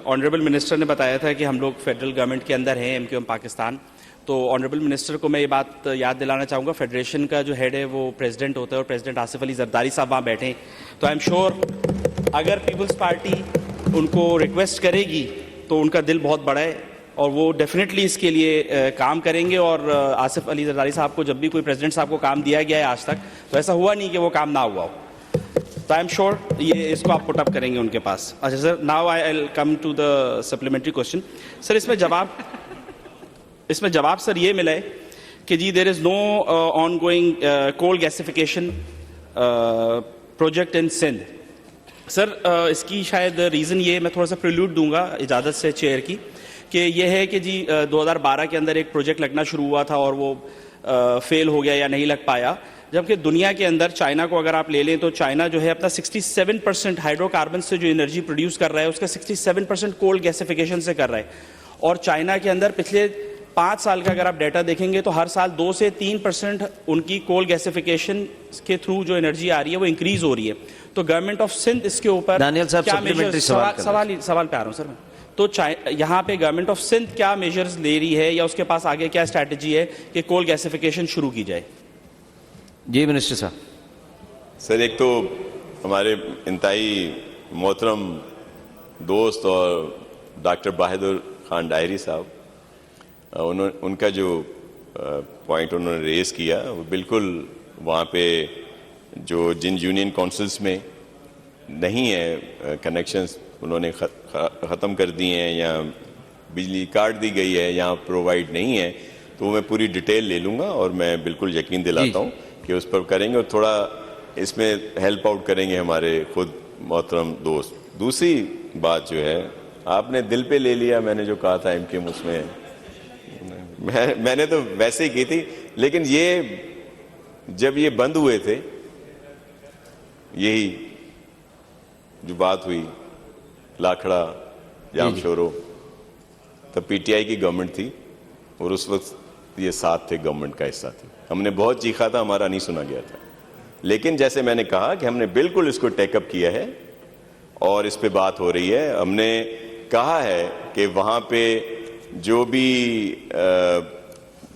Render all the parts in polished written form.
Honourable minister ने बताया था कि हम लोग फेडरल गवर्नमेंट के अंदर हैं, MQM पाकिस्तान। तो ऑनरेबल मिनिस्टर को मैं ये बात याद दिलाना चाहूँगा, फेडरेशन का जो हेड है वो प्रेसिडेंट होता है और प्रेसिडेंट आसिफ अली जरदारी साहब वहाँ बैठे हैं। तो आई एम श्योर अगर पीपल्स पार्टी उनको रिक्वेस्ट करेगी तो उनका दिल बहुत बड़ा है और वो डेफिनेटली इसके लिए काम करेंगे। और आसिफ अली जरदारी साहब को जब भी कोई प्रेसिडेंट साहब को काम दिया गया है आज तक, तो ऐसा हुआ नहीं कि वो काम ना हुआ हो। तो आई एम श्योर ये इसको आप पुट अप करेंगे उनके पास। अच्छा sir, now I will come to the supplementary question. Sir इसमें जवाब सर ये मिला है कि जी there is no ongoing coal gasification project in Sindh. Sir इसकी शायद रीज़न ये, मैं थोड़ा सा प्रिल्यूड दूंगा इजाज़त से चेयर की, कि ये है कि जी 2012 के अंदर एक प्रोजेक्ट लगना शुरू हुआ था और वो फेल हो गया या नहीं लग पाया। जबकि दुनिया के अंदर चाइना को अगर आप ले लें तो चाइना जो है अपना 67% हाइड्रोकार्बन से जो एनर्जी प्रोड्यूस कर रहा है उसका 67% कोल गैसिफिकेशन से कर रहा है। और चाइना के अंदर पिछले 5 साल का अगर आप डाटा देखेंगे तो हर साल 2 से 3% उनकी कोल गैसिफिकेशन के थ्रू जो एनर्जी आ रही है वो इंक्रीज हो रही है। तो गवर्नमेंट ऑफ सिंध इसके ऊपर दानियल साहब सवाल पे आ रहा हूँ सर मैं। तो यहाँ पे गवर्नमेंट ऑफ सिंध क्या मेजर्स ले रही है या उसके पास आगे क्या स्ट्रैटेजी है कि कोल गैसिफिकेशन शुरू की जाए? जी मिनिस्टर साहब। सर एक तो हमारे इंतहाई मोहतरम दोस्त और डॉक्टर बहादुर खान डायरी साहब, उनका जो पॉइंट उन्होंने रेज किया वो बिल्कुल वहाँ पे जो जिन यूनियन काउंसिल्स में नहीं है कनेक्शंस उन्होंने ख़त्म कर दिए हैं या बिजली काट दी गई है या प्रोवाइड नहीं है, तो मैं पूरी डिटेल ले लूँगा और मैं बिल्कुल यकीन दिलाता हूँ कि उस पर करेंगे और थोड़ा इसमें हेल्प आउट करेंगे हमारे खुद मोहतरम दोस्त। दूसरी बात जो है आपने दिल पे ले लिया, मैंने जो कहा था MQM उसमें मैंने तो वैसे ही की थी, लेकिन ये जब ये बंद हुए थे, यही जो बात हुई लाखड़ा जामशोरो, तब PTI की गवर्नमेंट थी और उस वक्त ये साथ थे, गवर्नमेंट का हिस्सा थे। हमने बहुत चीखा था, हमारा नहीं सुना गया था, लेकिन जैसे मैंने कहा कि हमने बिल्कुल इसको टेकअप किया है और इस पे बात हो रही है। हमने कहा है कि वहाँ पे जो भी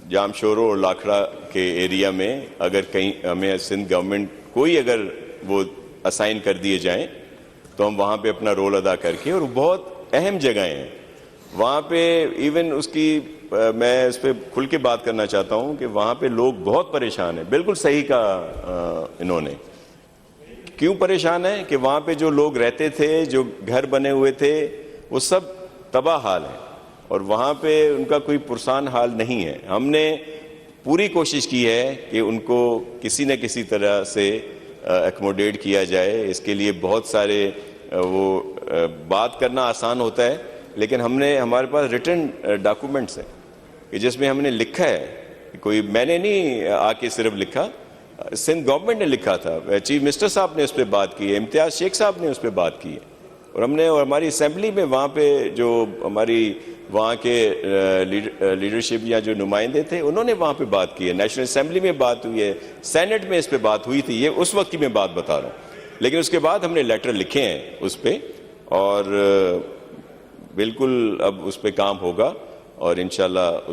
जामशोरो और लाखड़ा के एरिया में अगर कहीं हमें सिंध गवर्नमेंट कोई अगर वो असाइन कर दिए जाएं तो हम वहाँ पे अपना रोल अदा करके, और बहुत अहम जगहें हैं वहाँ पे, इवन उसकी मैं इस पर खुल के बात करना चाहता हूँ कि वहाँ पे लोग बहुत परेशान हैं। बिल्कुल सही कहा इन्होंने। क्यों परेशान है कि वहाँ पे जो लोग रहते थे, जो घर बने हुए थे, वो सब तबाह हाल है और वहाँ पे उनका कोई पुरसान हाल नहीं है। हमने पूरी कोशिश की है कि उनको किसी न किसी तरह से एकोमोडेट किया जाए। इसके लिए बहुत सारे वो बात करना आसान होता है, लेकिन हमारे पास रिटन डॉक्यूमेंट्स हैं कि जिसमें हमने लिखा है, कोई मैंने नहीं आके सिर्फ लिखा, सिंध गवर्नमेंट ने लिखा था, चीफ मिनिस्टर साहब ने उस पर बात की है, इम्तियाज शेख साहब ने उस पर बात की है, और हमने और हमारी असेंबली में वहाँ पे जो हमारी वहाँ के लीडरशिप या जो नुमाइंदे थे उन्होंने वहाँ पे बात की है, नेशनल असेंबली में बात हुई है, सेनेट में इस पे बात हुई थी। ये उस वक्त की मैं बात बता रहा हूँ, लेकिन उसके बाद हमने लेटर लिखे हैं उस पर और बिल्कुल अब उस पर काम होगा और इंशाल्लाह